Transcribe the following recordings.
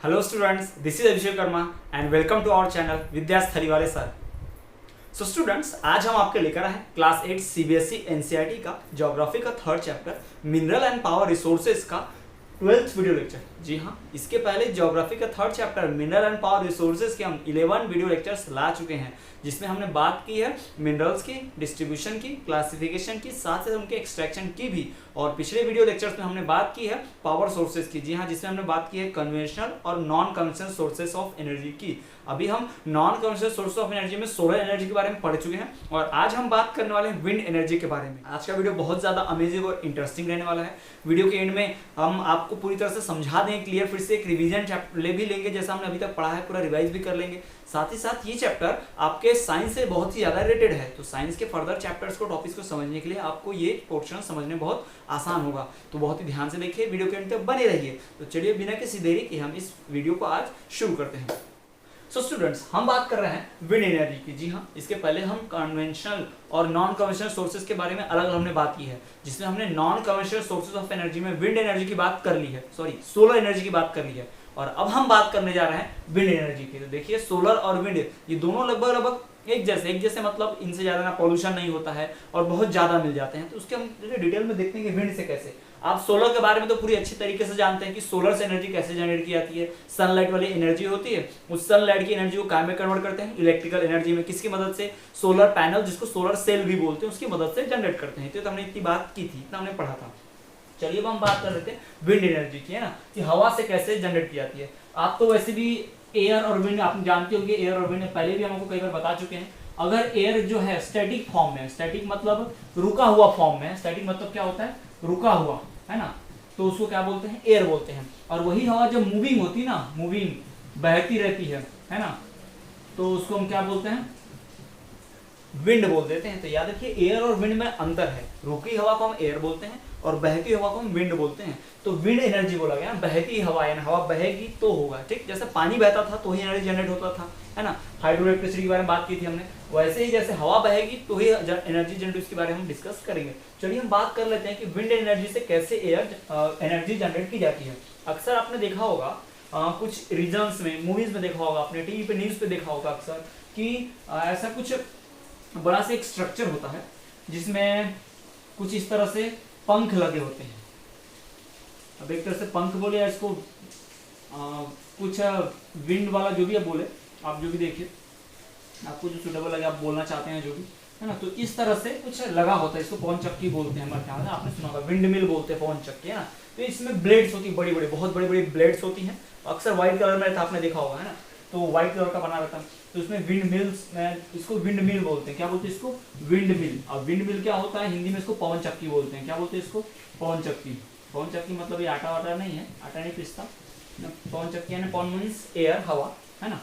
Hello students, this is Abhishek Karma and welcome to our channel विद्यास थलीवाले sir. So students, आज हम आपके लेकर आए हैं क्लास 8 सीबीएसई एनसीईआरटी का ज्योग्राफी का third chapter mineral and power resources का 12th वीडियो लेक्चर। जी हाँ, इसके पहले ज्योग्राफी का third chapter mineral and power resources के हम 11 वीडियो लेक्चर्स ला चुके हैं, जिसमें हमने बात की है मिनरल्स की, डिस्ट्रीब्यूशन की, क्लासिफिकेशन की, साथ साथ उनके एक्सट्रैक्शन की भी। और पिछले वीडियो लेक्चर्स में हमने बात की है पावर सोर्सेज की। जी हाँ, जिसमें हमने बात की है कन्वेंशनल और non conventional sources of energy की। अभी हम non conventional source of energy में सोलर एनर्जी के बारे में पढ़ चुके हैं और आज हम बात करने वाले हैं विंड एनर्जी के बारे में। आज का वीडियो बहुत ज़्यादा अमेजिंग और इंटरेस्टिंग रहने वाला है। वीडियो के एंड में हम आपको पूरी तरह से समझा दें क्लियर, फिर से एक रिवीजन चैप्टर ले भी लेंगे, जैसा हमने अभी तक पढ़ा है पूरा रिवाइज भी कर लेंगे। साथ ही साथ ये चैप्टर आपके साइंस से बहुत ही ज़्यादा रिलेटेड है, तो साइंस के फर्दर चैप्टर्स को, टॉपिक्स को समझने के लिए आपको ये पोर्शन समझने बहुत आसान होगा। तो बहुत ही ध्यान से देखिए, वीडियो के अंत तक बने रहिए। तो चलिए बिना किसी देरी के हम इस वीडियो को आज शुरू करते हैं। सो स्टूडेंट्स, हम बात कर रहे हैं विंड एनर्जी की। जी हाँ, इसके पहले हम कन्वेंशनल और नॉन कन्वेंशनल सोर्सेज के बारे में अलग हमने बात की है, जिसमें हमने non conventional sources of energy में विंड एनर्जी की बात कर ली है, सोलर एनर्जी की बात कर ली है। और अब हम बात करने जा रहे हैं विंड एनर्जी की। तो देखिए, सोलर और विंड ये दोनों लगभग एक जैसे मतलब इनसे ज्यादा ना पॉल्यूशन नहीं होता है और बहुत ज्यादा मिल जाते हैं। तो उसके हम डिटेल में देखते हैं कि विंड से कैसे। आप सोलर के बारे में तो पूरी अच्छी तरीके से जानते हैं कि सोलर से एनर्जी कैसे जनरेट की जाती है। सनलाइट वाली एनर्जी होती है, उस सनलाइट की एनर्जी को काय में कन्वर्ट करते हैं इलेक्ट्रिकल एनर्जी में। किसकी मदद से? सोलर पैनल, जिसको सोलर सेल भी बोलते हैं, उसकी मदद से जनरेट करते हैं। तो हमने इतनी बात की थी, इतना हमने पढ़ा था। चलिए अब हम बात कर लेते हैं विंड एनर्जी की, है ना, कि हवा से कैसे जनरेट की जाती है। आप तो वैसे भी एयर और विंड आप जानते होंगे, एयर और विंड पहले भी हम आपको कई बार बता चुके हैं। अगर एयर जो है स्टैटिक फॉर्म में, स्टैटिक मतलब रुका हुआ फॉर्म में, स्टैटिक मतलब क्या होता है? रुका हुआ, है ना, तो उसको क्या बोलते हैं? एयर बोलते हैं। और वही हवा जब मूविंग होती है ना, मूविंग बहती रहती है ना, तो उसको हम क्या बोलते हैं? विंड बोल देते हैं। तो याद रखिए, एयर और विंड में अंतर है। रुकी हवा को हम एयर बोलते हैं और बहती हवा को हम विंड बोलते हैं। तो विंड एनर्जी बोला गया ना, बहती हवा, यानी हवा बहेगी तो होगा। ठीक, जैसे पानी बहता था तो ही एनर्जी जनरेट होता था, है ना, हाइड्रो इलेक्ट्रिसिटी के बारे में बात की थी हमने। वैसे ही जैसे हवा बहेगी तो ही एनर्जी जनरेट, इसके बारे में हम डिस्कस करेंगे। चलिए हम बात कर लेते हैं कि विंड एनर्जी से कैसे एयर एनर्जी जनरेट की जाती है। अक्सर आपने देखा होगा कुछ रीजन्स में, मूवीज में देखा होगा, आपने टीवी पे, न्यूज पे देखा होगा अक्सर कि ऐसा कुछ बड़ा सा एक स्ट्रक्चर होता है जिसमें कुछ इस तरह से पंख लगे होते हैं। अब एक तरह से पंख बोले या इसको कुछ विंड वाला जो भी आप बोले, आप जो भी देखिए, आपको जो सुटेबल लगे, आप बोलना चाहते हैं जो भी, है ना, तो इस तरह से कुछ लगा होता है। इसको पवन चक्की बोलते हैं हमारे ख्याल में, आपने सुना होगा, विंड मिल बोलते हैं पवन चक्की, है ना। तो इसमें ब्लेड्स होती है, बड़ी बड़ी, बहुत बड़ी बड़ी ब्लेड्स होती हैं। अक्सर व्हाइट कलर में रहता, आपने देखा होगा, है ना, तो व्हाइट कलर का बना रहता है। तो उसमें विंड मिल्स में, इसको विंड मिल बोलते हैं। क्या बोलते हैं इसको? Wind mill. अब विंड मिल क्या होता है? हिंदी में इसको पवन चक्की बोलते हैं। क्या बोलते हैं इसको? पवन चक्की। पवन चक्की मतलब ये आटा वाटा नहीं है, आटा नहीं पिसता। पवन चक्की यानी पवन मीन्स एयर, हवा, है ना,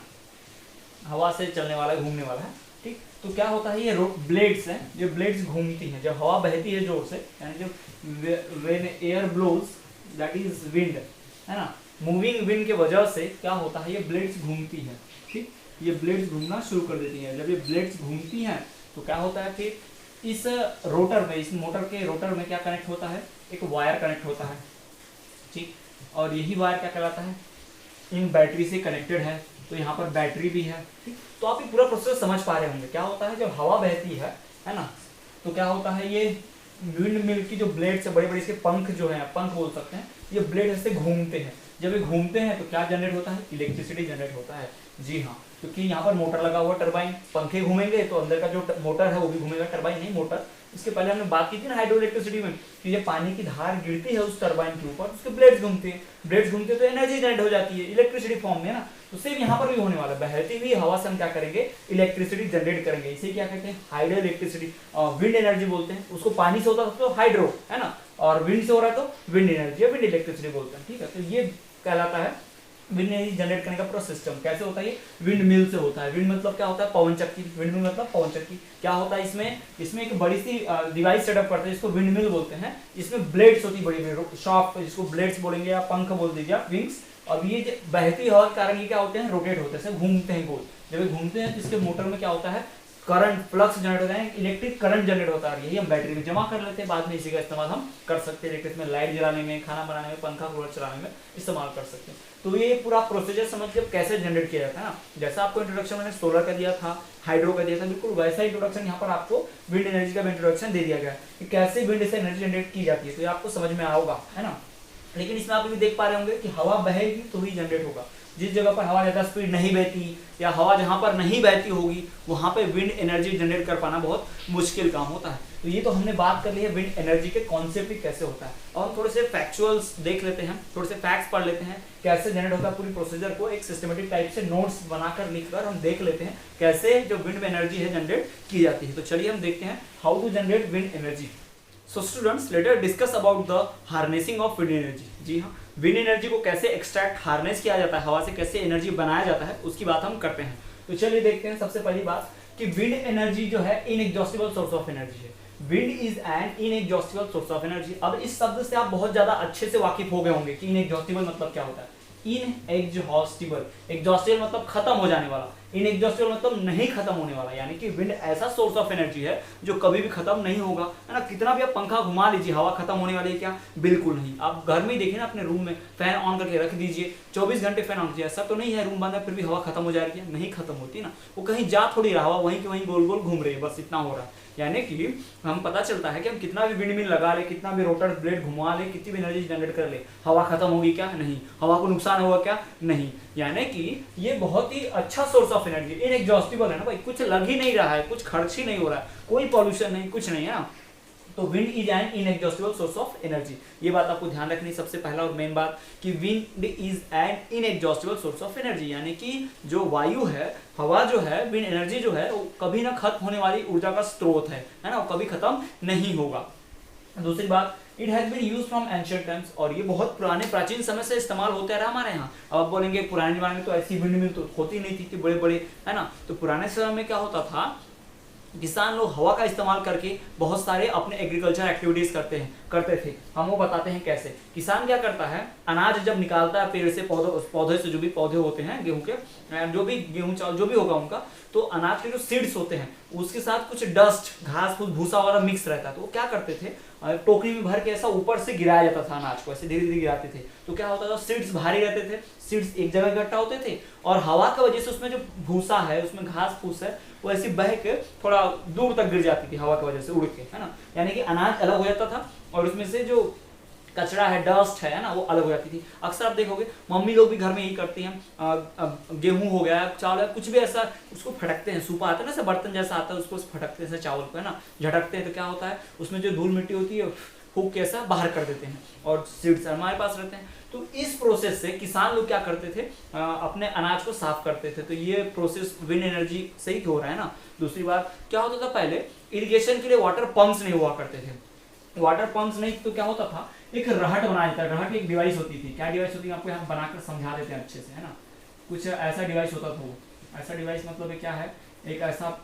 हवा से चलने वाला, घूमने वाला है। ठीक, तो क्या होता है, ये ब्लेड्स हैं, जो ब्लेड्स घूमती हैं जब हवा बहती है जोर से, यानी जब when air blows, that is wind, है ना, मूविंग विंड के वजह से क्या होता है, ये ब्लेड्स घूमती है। ठीक, ये ब्लेड्स घूमना शुरू कर देती हैं। जब ये ब्लेड्स घूमती हैं तो क्या होता है, फिर इस रोटर में, इस मोटर के रोटर में क्या कनेक्ट होता है? एक वायर कनेक्ट होता है। ठीक, और यही वायर क्या कहलाता है? इन बैटरी से कनेक्टेड है। तो यहाँ पर बैटरी भी है। ठीक, तो आप ये पूरा प्रोसेस समझ पा रहे होंगे। क्या होता है, जब हवा बहती है ना, तो क्या होता है, ये विंड मिल की जो ब्लेड्स है, बड़े बड़े इसके पंख जो है, पंख बोल सकते हैं, ये ब्लेड ऐसे घूमते हैं। जब ये घूमते हैं तो क्या जनरेट होता है? इलेक्ट्रिसिटी जनरेट होता है। जी हाँ, क्योंकि यहाँ पर मोटर लगा हुआ, टरबाइन, पंखे घूमेंगे तो अंदर का जो मोटर है वो भी घूमेगा, टरबाइन नहीं मोटर। इसके पहले हमने बात की थी ना हाइड्रो इलेक्ट्रिसिटी में, कि जब पानी की धार गिरती है उस टरबाइन के ऊपर, उसके ब्लेड्स घूमते हैं, ब्लेड्स घूमते हैं तो एनर्जी जनरेट हो जाती है इलेक्ट्रिसिटी फॉर्म में, है ना। तो सेम यहाँ पर भी होने वाला है, बहती हुई हवा से हम क्या करेंगे? इलेक्ट्रिसिटी जनरेट करेंगे। इसे क्या कहते हैं? हाइड्रो इलेक्ट्रिसिटी, विंड एनर्जी बोलते हैं। उसको पानी से होता तो हाइड्रो, है ना, और विंड से हो रहा है तो विंड एनर्जी या विंड इलेक्ट्रिसिटी बोलते हैं। ठीक है, तो ये कहलाता है विंड एनर्जी जनरेट करने का पूरा सिस्टम। कैसे होता है ये? विंड मिल से होता है। विंड मतलब क्या होता है? पवन चक्की। विंड मिल मतलब पवन चक्की। क्या होता है इसमें एक बड़ी सी डिवाइस सेटअप करते हैं, जिसको विंड मिल बोलते हैं। इसमें ब्लेड्स होती है, बड़ी बड़ी शॉप, जिसको ब्लेड्स बोलेंगे या पंख बोल दीजिए, विंग्स। अब ये बहती हवा के कारण ये क्या होते हैं? रोटेट होते हैं, घूमते हैं गोल। जब ये घूमते हैं तो इसके मोटर में क्या होता है? करंट फ्लक्स जनरेट होता है, इलेक्ट्रिक करंट जनरेट होता है, यही हम बैटरी में जमा कर लेते हैं, बाद में इसी का इस्तेमाल हम कर सकते हैं इलेक्ट्रिक में, लाइट जलाने में, खाना बनाने में, पंखा कूलर चलाने में इस्तेमाल कर सकते हैं। तो ये पूरा प्रोसीजर समझ के कैसे जनरेट किया जाता है ना, जैसा आपको इंट्रोडक्शन मैंने सोलर का दिया था, हाइड्रो का दिया था, बिल्कुल वैसा इंट्रोडक्शन यहाँ पर आपको विंड एनर्जी का इंट्रोडक्शन दे दिया गया है कि कैसे विंड से एनर्जी जनरेट की जाती है, तो ये आपको समझ में आएगा, है ना। लेकिन इसमें आप भी देख पा रहे होंगे कि हवा बहेगी तो ही जनरेट होगा, जिस जगह पर हवा ज़्यादा स्पीड नहीं बहती या हवा जहाँ पर नहीं बहती होगी वहाँ पे विंड एनर्जी जनरेट कर पाना बहुत मुश्किल काम होता है। तो ये तो हमने बात कर ली है विंड एनर्जी के कॉन्सेप्ट ही कैसे होता है, और हम थोड़े से फैक्चुअल्स देख लेते हैं, थोड़े से फैक्ट्स पढ़ लेते हैं कैसे जनरेट होता है, पूरी प्रोसीजर को एक सिस्टमेटिक टाइप से नोट्स बनाकर लिखकर हम देख लेते हैं कैसे जो विंड एनर्जी है जनरेट की जाती है। तो चलिए हम देखते हैं how to generate wind energy. So students let us discuss about the harnessing of wind energy. जी हाँ, विंड एनर्जी को कैसे एक्सट्रैक्ट हार्नेस किया जाता है, हवा से कैसे एनर्जी बनाया जाता है, उसकी बात हम करते हैं। तो चलिए देखते हैं सबसे पहली बात कि विंड एनर्जी जो है इनएग्जॉस्टिबल सोर्स ऑफ एनर्जी है। Wind is an inexhaustible source of energy. अब इस शब्द से आप बहुत ज्यादा अच्छे से वाकिफ हो गए होंगे कि इनएग्जॉस्टिबल मतलब क्या होता है। इनएग्जॉस्टिबल, एग्जॉस्टिबल मतलब खत्म हो जाने वाला, इनएग्जॉस्टिबल मतलब नहीं खत्म होने वाला, यानी कि विंड ऐसा सोर्स ऑफ एनर्जी है जो कभी भी खत्म नहीं होगा, है ना। कितना भी आप पंखा घुमा लीजिए हवा खत्म होने वाली है क्या, बिल्कुल नहीं। आप घर में ही देखिए ना, अपने रूम में फैन ऑन करके रख दीजिए, 24 घंटे फैन ऑन कीजिए, ऐसा तो नहीं है रूम बंद है फिर भी हवा खत्म हो जा रही है, नहीं खत्म होती ना, वो कहीं जा थोड़ी रहा, हवा वहीं की वहीं गोल गोल घूम रही है, बस इतना हो रहा है। यानी कि हम पता चलता है कि हम कितना भी विंड मिल लगा ले, कितना भी रोटर ब्लेड घुमा ले, कितनी भी एनर्जी जनरेट कर ले, हवा खत्म होगी क्या, नहीं। हवा को नुकसान होगा क्या, नहीं। यानी कि ये बहुत ही अच्छा सोर्स ऑफ एनर्जी, इनएग्जॉस्टिबल है ना भाई, कुछ लग ही नहीं रहा है, कुछ खर्च ही नहीं हो रहा है, कोई पॉल्यूशन नहीं, कुछ नहीं है ना। तो wind is an inexhaustible source of energy, ये बात आपको ध्यान रखनी सबसे पहला और मेन बात कि wind is an inexhaustible source of energy, यानी कि जो वायु है, हवा जो है, विंड एनर्जी जो है, वो कभी ना खत्म होने वाली ऊर्जा का स्रोत है ना, वो कभी खत्म नहीं होगा। दूसरी बात, it has been used from ancient times, और ये बहुत पुराने प्राचीन समय से इस्तेमाल होते रहा हमारे यहाँ। अब आप बोलेंगे पुराने जमाने में तो ऐसी विंड मिल तो होती नहीं थी कि बड़े बड़े, है ना। तो पुराने समय में क्या होता था, किसान लोग हवा का इस्तेमाल करके बहुत सारे अपने एग्रीकल्चर एक्टिविटीज करते थे। हम वो बताते हैं कैसे। किसान क्या करता है, अनाज जब निकालता है पेड़ से, पौधे से, जो भी पौधे होते हैं गेहूं के, जो भी गेहूं चावल जो भी होगा उनका, तो अनाज के जो सीड्स होते हैं उसके साथ कुछ डस्ट, घास फूस, भूसा वगैरह मिक्स रहता है। तो वो क्या करते थे, टोकरी में भर के ऐसा ऊपर से गिराया जाता था अनाज को, ऐसे धीरे धीरे गिराते थे। तो क्या होता था, सीड्स भारी रहते थे, सीड्स एक जगह इकट्ठा होते थे, और हवा की वजह से उसमें जो भूसा है, उसमें घास फूस है, वो ऐसी बह के थोड़ा दूर तक गिर जाती थी हवा की वजह से उड़ के, है ना। यानी कि अनाज अलग हो जाता था और उसमें से जो कचरा है, डस्ट है ना, वो अलग हो जाती थी। अक्सर आप देखोगे मम्मी लोग भी घर में यही करती हैं, गेहूं हो गया, चावल है, कुछ भी ऐसा, उसको फटकते हैं, सूपा आता है ना, ऐसा बर्तन जैसा आता है, उसको फटकते हैं चावल को, है ना, झटकते हैं। तो क्या होता है, उसमें जो धूल मिट्टी होती है फूक के ऐसा बाहर कर देते हैं, और सीड्स हमारे पास रहते हैं। तो इस प्रोसेस से किसान लोग क्या करते थे, अपने अनाज को साफ करते थे। तो ये प्रोसेस विंड एनर्जी से ही हो रहा है ना। दूसरी बात क्या होता था, पहले इरिगेशन के लिए वाटर पंप्स नहीं हुआ करते थे। वाटर पंप्स नहीं तो क्या होता था, एक रहट बनाया जाता है। रहट एक डिवाइस होती थी, क्या डिवाइस होती है आपको यहाँ बनाकर समझा देते हैं अच्छे से, है ना। कुछ ऐसा डिवाइस होता था, वो ऐसा डिवाइस मतलब क्या है, एक ऐसा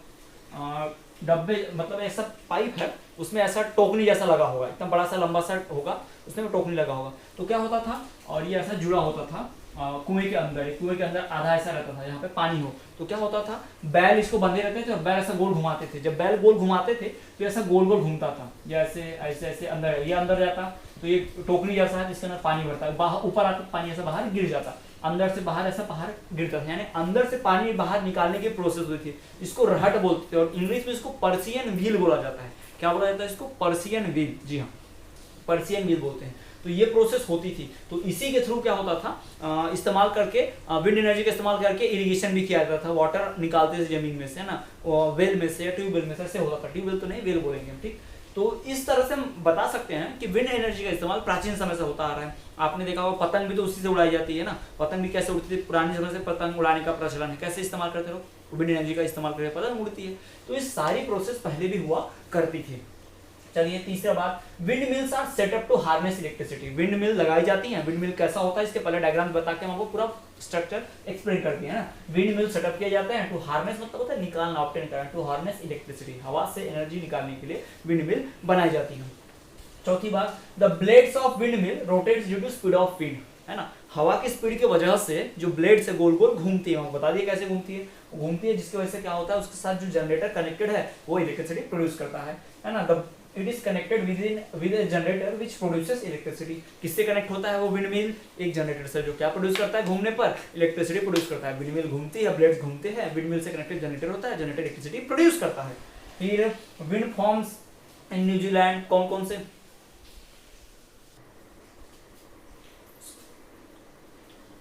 डब्बे, मतलब ऐसा पाइप है, उसमें ऐसा टोकनी जैसा लगा होगा, एकदम बड़ा सा लंबा सा होगा, उसमें टोकनी लगा होगा। तो क्या होता था, और ये ऐसा जुड़ा होता था कुएं के अंदर आधा ऐसा रहता था जहाँ पे पानी हो। तो क्या होता था, बैल इसको बंधे रहते थे और बैल ऐसा गोल घुमाते थे। जब बैल गोल घुमाते थे तो ऐसा गोल गोल घूमता था, या ऐसे ऐसे ऐसे अंदर, ये अंदर जाता, तो ये टोकरी जैसा है जिसके अंदर पानी भरता है, बाहर ऊपर आता पानी ऐसा बाहर गिर जाता, अंदर से बाहर ऐसा बाहर गिरता था, यानी अंदर से पानी बाहर निकालने की प्रोसेस हुई थी। इसको रहट बोलते थे, और इंग्लिश में इसको पर्सियन व्हील बोला जाता है। क्या बोला जाता है इसको, पर्सियन व्हील। जी हाँ, पर्सियन व्हील बोलते हैं। तो ये प्रोसेस होती थी। तो इसी के थ्रू क्या होता था, इस्तेमाल करके, विंड एनर्जी का इस्तेमाल करके इरिगेशन भी किया जाता था। वाटर निकालते थे जमीन में से, है ना, वेल में से या ट्यूबवेल में से, ऐसे होता था। ट्यूबवेल तो नहीं, वेल बोलेंगे हम, ठीक। तो इस तरह से हम बता सकते हैं कि विंड एनर्जी का इस्तेमाल प्राचीन समय से होता आ रहा है। आपने देखा होगा पतंग भी तो उसी से उड़ाई जाती है ना। पतंग भी कैसे उड़ती थी, पुराने समय से पतंग उड़ाने का प्रचलन है। कैसे इस्तेमाल करते लोग, विंड एनर्जी का इस्तेमाल करके पतंग उड़ती है। तो ये सारी प्रोसेस पहले भी हुआ करती थी। चलिए तीसरा बात, wind mills are set up to harness electricity. Wind mill लगाई जाती हैं। विंड मिल कैसा होता है, इसके पहले डायग्राम बता के हम आपको पूरा स्ट्रक्चर एक्सप्लेन कर दिया है ना। विंड मिल सेटअप किए जाते हैं टू हार्नेस, मतलब होता है निकालना, ऑब्टेन करना, टू हार्नेस इलेक्ट्रिसिटी, हवा से एनर्जी निकालने के लिए विंड मिल बनाई जाती है। चौथी बात, the blades of wind mill rotates due to speed of wind, है ना। हवा की स्पीड की वजह से जो ब्लेड से गोल गोल घूमती है, बता दिए कैसे घूमती है, घूमती है, जिसकी वजह से क्या होता है उसके साथ जो जनरेटर कनेक्टेड है वो इलेक्ट्रिसिटी प्रोड्यूस करता है ना। It is connected with A generator which produces electricity. किससे कनेक्ट होता है वो विंड मिल, एक जनरेटर से जो क्या प्रोड्यूस करता है घूमने पर इलेक्ट्रिसिटी प्रोड्यूस करता है। विंड मिल घूमती है, ब्लेड्स घूमते हैं, विंड मिल से कनेक्टेड जनरेटर होता है, जनरेटर इलेक्ट्रिसिटी प्रोड्यूस करता है। फिर विंड फॉर्म्स इन न्यूजीलैंड कौन कौन से,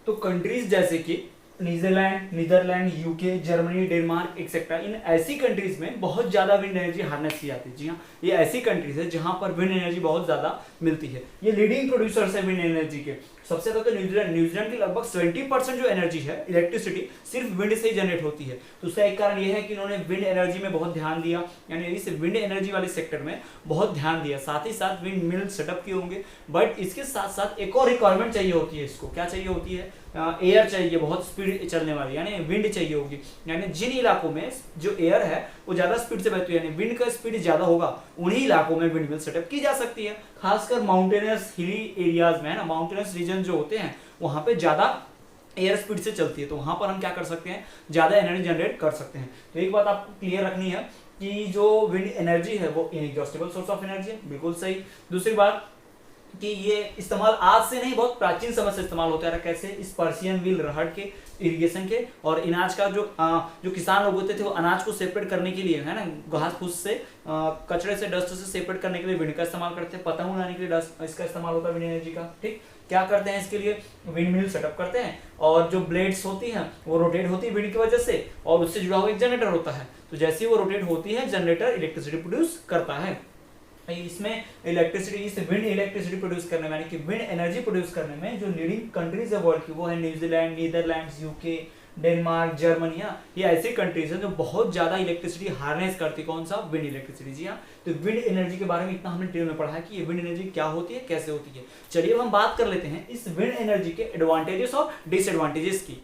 तो कंट्रीज जैसे कि New Zealand, Netherlands, UK, Germany, Denmark etcetera, इन ऐसी कंट्रीज में बहुत ज्यादा विंड एनर्जी हार्नेस की जाती है। जी हाँ, ये ऐसी कंट्रीज है जहां पर विंड एनर्जी बहुत ज्यादा मिलती है। ये लीडिंग प्रोड्यूसर्स है विंड एनर्जी के। सबसे ज्यादा तो न्यूजीलैंड की लगभग 70% जो एनर्जी है इलेक्ट्रिसिटी सिर्फ विंड से ही जनरेट होती है। तो उसका एक कारण यह है कि इन्होंने विंड एनर्जी में बहुत ध्यान दिया, यानी इस विंड एनर्जी वाले सेक्टर में बहुत ध्यान दिया। साथ ही साथ विंड मिल सेटअप किए होंगे, बट इसके साथ साथ एक और रिक्वायरमेंट चाहिए होती है इसको। क्या चाहिए होती है? एयर चाहिए, बहुत स्पीड चलने वाली, यानी विंड चाहिए होगी। यानी जिन इलाकों में जो एयर है वो ज्यादा स्पीड से बहती है, यानी विंड का स्पीड ज्यादा होगा, उन्हीं इलाकों में विंड मिल सेटअप की जा सकती है। खासकर माउंटेनियस हिली एरियाज में, है ना, माउंटेनियस रीजन जो होते हैं वहां पे ज्यादा एयर स्पीड से चलती है, तो वहां पर हम क्या कर सकते हैं, ज्यादा एनर्जी जनरेट कर सकते हैं। तो एक बात आपको क्लियर रखनी है कि जो विंड एनर्जी है वो इनएग्जॉस्टिबल सोर्स ऑफ एनर्जी है, बिल्कुल सही। दूसरी बात कि ये इस्तेमाल आज से नहीं, बहुत प्राचीन समय से इस्तेमाल होता है। कैसे? इस पर्शियन व्हील रहड़ के, इरिगेशन के, और अनाज का जो किसान लोग होते थे वो अनाज को सेपरेट करने के लिए, है ना, घास फूस से, कचरे से, डस्ट से सेपरेट करने के लिए विंड का इस्तेमाल करते हैं। पतंग उड़ाने के लिए डस्ट इसका इस्तेमाल होता है, विंड एनर्जी का। ठीक, क्या करते हैं इसके लिए? विंड मिल सेटअप करते हैं, और जो ब्लेड्स होती हैं वो रोटेट होती है विंड की वजह से, और उससे जुड़ा हुआ एक जनरेटर होता है। तो जैसे ही वो रोटेट होती है जनरेटर इलेक्ट्रिसिटी प्रोड्यूस करता है। इसमें इलेक्ट्रिसिटी, इस विंड इलेक्ट्रिसिटी प्रोड्यूस करने में, यानी कि विंड एनर्जी प्रोड्यूस करने में जो लीडिंग कंट्रीज है वर्ल्ड की वो है New Zealand, Netherlands, UK, Denmark, Germany. ये ऐसी कंट्रीज हैं जो बहुत ज्यादा इलेक्ट्रिसिटी हार्नेस करती है। कौन सा? Wind electricity. जी हाँ, तो विंड एनर्जी के बारे में इतना हमने डिटेल में पढ़ा है कि ये विंड एनर्जी क्या होती है, कैसे होती है। चलिए अब हम बात कर लेते हैं इस विंड एनर्जी के एडवांटेजेस और डिसएडवांटेजेस की।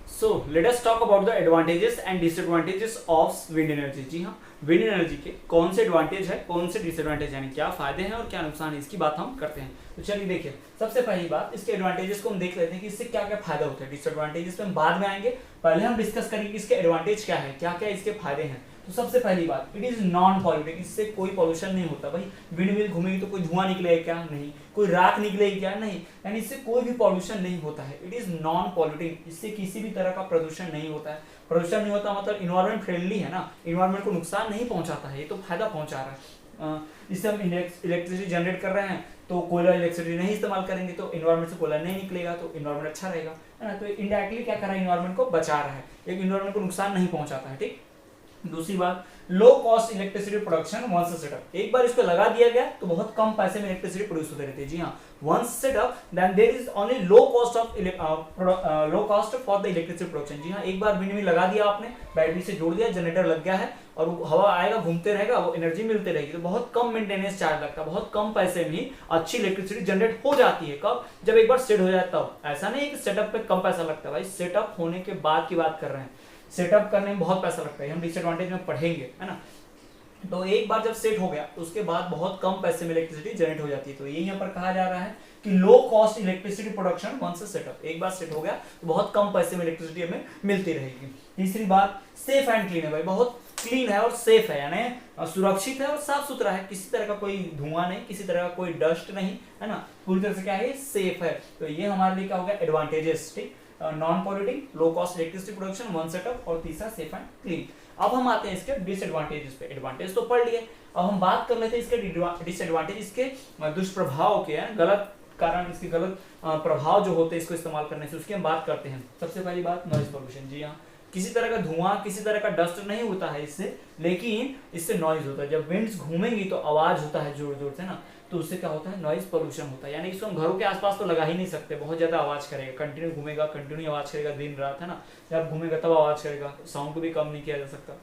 So let us talk about the advantages and disadvantages of wind energy। जी हाँ, विंड एनर्जी के कौन से एडवांटेज है, कौन से डिसएडवांटेज, यानी क्या फायदे हैं और क्या नुकसान है, इसकी बात हम करते हैं। तो चलिए देखिए, सबसे पहली बात इसके एडवांटेजेस को हम देख लेते हैं कि इससे क्या क्या फायदा होता है। डिसएडवांटेजेस पे हम बाद में आएंगे, पहले हम डिस्कस करेंगे कि इसके एडवांटेज क्या है, क्या क्या इसके फायदे हैं। तो सबसे पहली बात, इट इज नॉन पॉल्यूटिंग, इससे कोई पॉल्यूशन नहीं होता। भाई विंड मिल घूमेगी तो कोई धुआं निकलेगा क्या? नहीं। कोई राख निकलेगी क्या? नहीं। यानी इससे कोई भी पॉल्यूशन नहीं होता है। इट इज नॉन पॉल्यूटिंग, इससे किसी भी तरह का प्रदूषण नहीं होता है। प्रदूषण नहीं होता मतलब इन्वायरमेंट फ्रेंडली है ना, इन्वायरमेंट को नुकसान नहीं पहुंचाता है, ये तो फायदा पहुंचा रहा है। इससे हम इलेक्ट्रिसिटी जनरेट कर रहे हैं, तो कोयला इलेक्ट्रिसिटी नहीं इस्तेमाल करेंगे तो इन्वायरमेंट से कोयला नहीं निकलेगा, तो इन्वायरमेंट अच्छा रहेगा, है ना। तो इनडायरेक्टली क्या कर रहा है, इन्वायरमेंट को बचा रहा है, एक इन्वायरमेंट को नुकसान नहीं पहुंचाता है। ठीक, दूसरी बात, low cost electricity production once set up. एक बार इसको लगा दिया गया तो बहुत कम पैसे में इलेक्ट्रिसिटी प्रोड्यूस होते रहती है। जी हाँ, once setup then there is only low cost for the electricity production. जी हाँ, एक बार विंड मिल लगा दिया आपने, बैटरी से जोड़ दिया, जनरेटर लग गया है, और वो हवा आएगा, घूमते रहेगा, वो एनर्जी मिलते रहेगी, तो बहुत कम मेंटेनेंस चार्ज लगता है, बहुत कम पैसे में अच्छी इलेक्ट्रिसिटी जनरेट हो जाती है। कब? जब एक बार सेट हो जाए तब। ऐसा नहीं है कि सेटअप पे कम पैसा लगता है, भाई सेटअप होने के बाद की बात कर रहे हैं। सेटअप करने में बहुत पैसा लगता है, हम डिसएडवांटेज में पढ़ेंगे, है ना। तो एक बार जब सेट हो गया तो उसके बाद बहुत कम पैसे में इलेक्ट्रिसिटी जनरेट हो जाती है। तो ये यहाँ पर कहा जा रहा है कि low cost electricity production once set up, एक बार सेट हो गया तो बहुत कम पैसे में इलेक्ट्रिसिटी हमें मिलती रहेगी। तीसरी बात, सेफ एंड क्लीन है, भाई बहुत क्लीन है और सेफ है, यानी सुरक्षित है और साफ सुथरा है, किसी तरह का कोई धुआं नहीं, किसी तरह का कोई डस्ट नहीं, है ना, पूरी तरह से क्या है, सेफ है। तो ये हमारे लिए क्या हो गया, एडवांटेजेस। ठीक, नॉन पॉल्यूटिंग, लो cost electricity production, one setup, और तीसरा सेफ एंड क्लीन। अब हम आते हैं इसके डिसएडवांटेजेस पे। एडवांटेज तो पढ़ लिए, अब हम बात कर लेते हैं इसके डिसएडवांटेज, इसके दुष्प्रभाव के हैं, गलत कारण, इसके गलत प्रभाव जो होते हैं इसको इस्तेमाल करने से, उसकी हम बात करते हैं। सबसे पहली बात, नॉइज पोल्यूशन। जी हाँ, किसी तरह का धुआं, किसी तरह का डस्ट नहीं होता है इससे, लेकिन इससे नॉइज होता है। जब विंड्स घूमेंगी तो आवाज होता है जोर जोर से ना, तो उससे क्या होता है, नॉइज पोल्यूशन होता है। यानी इसको हम घरों के आसपास तो लगा ही नहीं सकते, बहुत ज्यादा आवाज करेगा, कंटिन्यू घूमेगा, कंटिन्यू आवाज करेगा दिन रात, है ना, जब घूमेगा तब आवाज करेगा, साउंड को भी कम नहीं किया जा सकता।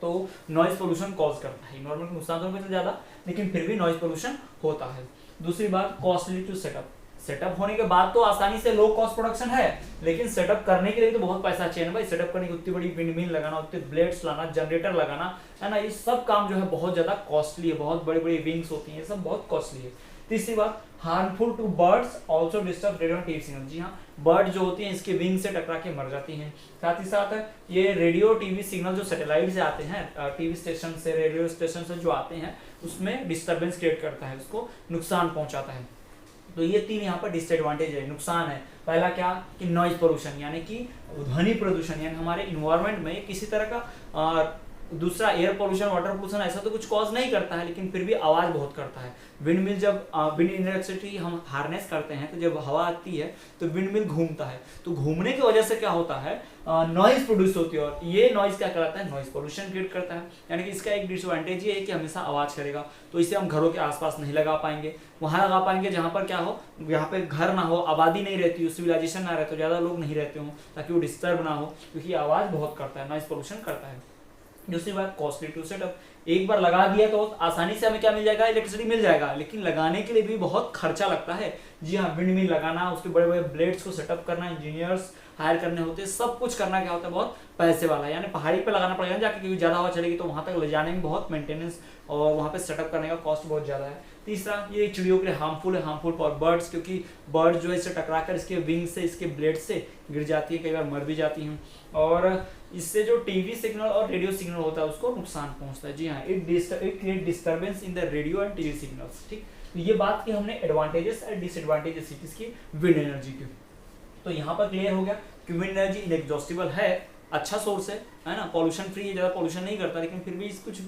तो नॉइज पोल्यूशन कॉज करता है, इन्वायरमेंट को नुकसान तो नहीं ज्यादा, लेकिन फिर भी नॉइज पोल्यूशन होता है। दूसरी बात, कॉस्टली टू सेटअप। सेटअप होने के बाद तो आसानी से लो कॉस्ट प्रोडक्शन है, लेकिन सेटअप करने के लिए तो बहुत पैसा चाहिए ना भाई। सेटअप करने की उतनी बड़ी विंड मिल लगाना, उतने ब्लेड्स लाना, जनरेटर लगाना, है ना, ये सब काम जो है बहुत ज्यादा कॉस्टली है, बहुत बड़ी बड़ी विंग्स होती हैं, ये सब बहुत कॉस्टली है। तीसरी बात, harmful to birds also disturb radio TV signal. जी हाँ, बर्ड जो होती हैं इसके विंग से टकरा के मर जाती हैं। साथ ही साथ ये रेडियो टीवी सिग्नल जो सैटेलाइट से आते हैं, टीवी स्टेशन से, रेडियो स्टेशन से जो आते हैं, उसमें डिस्टर्बेंस क्रिएट करता है, उसको नुकसान पहुंचाता है। तो ये 3 यहाँ पर डिसएडवांटेज है, नुकसान है। पहला क्या कि नॉइज पोल्यूशन, यानी कि ध्वनि प्रदूषण, यानी हमारे इन्वायरमेंट में किसी तरह का दूसरा एयर पोल्यूशन, वाटर पोल्यूशन ऐसा तो कुछ कॉज नहीं करता है, लेकिन फिर भी आवाज बहुत करता है। विंड मिल, जब विंड इलेक्ट्रिसिटी हम हार्नेस करते हैं तो जब हवा आती है तो विंड मिल घूमता है, तो घूमने की वजह से क्या होता है, नॉइज प्रोड्यूस होती है, और ये नॉइज क्या कराता है, नॉइज पोल्यूशन क्रिएट करता है। यानी कि इसका एक डिसएडवांटेज ये है कि हमेशा आवाज करेगा, तो इसे हम घरों के आसपास नहीं लगा पाएंगे। वहां लगा पाएंगे जहां पर क्या हो, यहाँ पे घर ना हो, आबादी नहीं रहती हो, सिविलाइजेशन ना रहते हो, ज्यादा लोग नहीं रहते हो, ताकि वो डिस्टर्ब ना हो, क्योंकि आवाज बहुत करता है, नॉइज पोल्यूशन करता है। दूसरी बात, कॉस्टली टू सेटअप। एक बार लगा दिया तो आसानी से हमें क्या मिल जाएगा, इलेक्ट्रिसिटी मिल जाएगा, लेकिन लगाने के लिए भी बहुत खर्चा लगता है। जी हाँ, विंड मिल लगाना, उसके बड़े बड़े ब्लेड्स को सेटअप करना, इंजीनियर्स हायर करने होते हैं, सब कुछ करना क्या होता है, बहुत पैसे वाला है। यानी पहाड़ी पे लगाना पड़ेगा जाके, क्योंकि ज्यादा हवा चलेगी तो वहां तक ले जाने में बहुत मेंटेनेंस और वहां पे सेटअप करने का कॉस्ट बहुत ज्यादा है। तीसरा, ये चिड़ियों के लिए हार्मफुल है, हार्मफुल फॉर बर्ड्स, क्योंकि बर्ड जो है इससे टकराकर इसके विंग से, इसके ब्लेड से गिर जाती है, कई बार मर भी जाती हैं, और इससे जो टीवी सिग्नल और रेडियो सिग्नल होता है उसको नुकसान पहुंचता है। जी हाँ, it create disturbance in the radio and TV signals. ठीक, तो ये बात की हमने एडवांटेजेस और डिसएडवांटेजेस इसकी विंड एनर्जी की। तो यहाँ पर क्लियर हो गया कि विंड एनर्जी इनएग्जॉस्टिबल है, अच्छा सोर्स है ना, पॉल्यूशन फ्री है, ज्यादा पॉल्यूशन नहीं करता, लेकिन फिर भी कुछ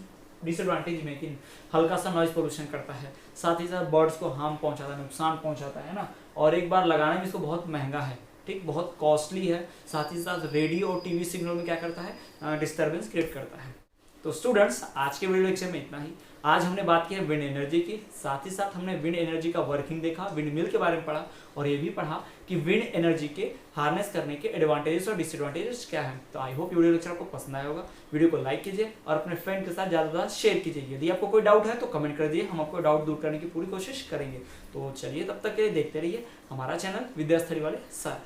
डिसएडवांटेज में कि हल्का सा नॉइज पोल्यूशन करता है, साथ ही साथ बर्ड्स को हार्म पहुंचाता है, नुकसान पहुंचाता है ना, और एक बार लगाना भी इसको बहुत महंगा है, ठीक, बहुत कॉस्टली है। साथ ही साथ रेडियो और टीवी सिग्नल में क्या करता है, डिस्टर्बेंस क्रिएट करता है। तो स्टूडेंट्स, आज के वीडियो लेक्चर में इतना ही। आज हमने बात की है विंड एनर्जी की, साथ ही साथ हमने विंड एनर्जी का वर्किंग देखा, विंड मिल के बारे में पढ़ा, और ये भी पढ़ा कि विंड एनर्जी के हार्नेस करने के एडवांटेजेस और डिसएडवांटेजेस क्या हैं। तो आई होप वीडियो लेक्चर आपको पसंद आया होगा। वीडियो को लाइक कीजिए और अपने फ्रेंड के साथ ज़्यादा से ज़्यादा शेयर कीजिए। यदि आपको कोई डाउट है तो कमेंट कर दिए, हम आपको डाउट दूर करने की पूरी कोशिश करेंगे। तो चलिए, तब तक के लिए देखते रहिए हमारा चैनल विद्यास्थली वाले सर।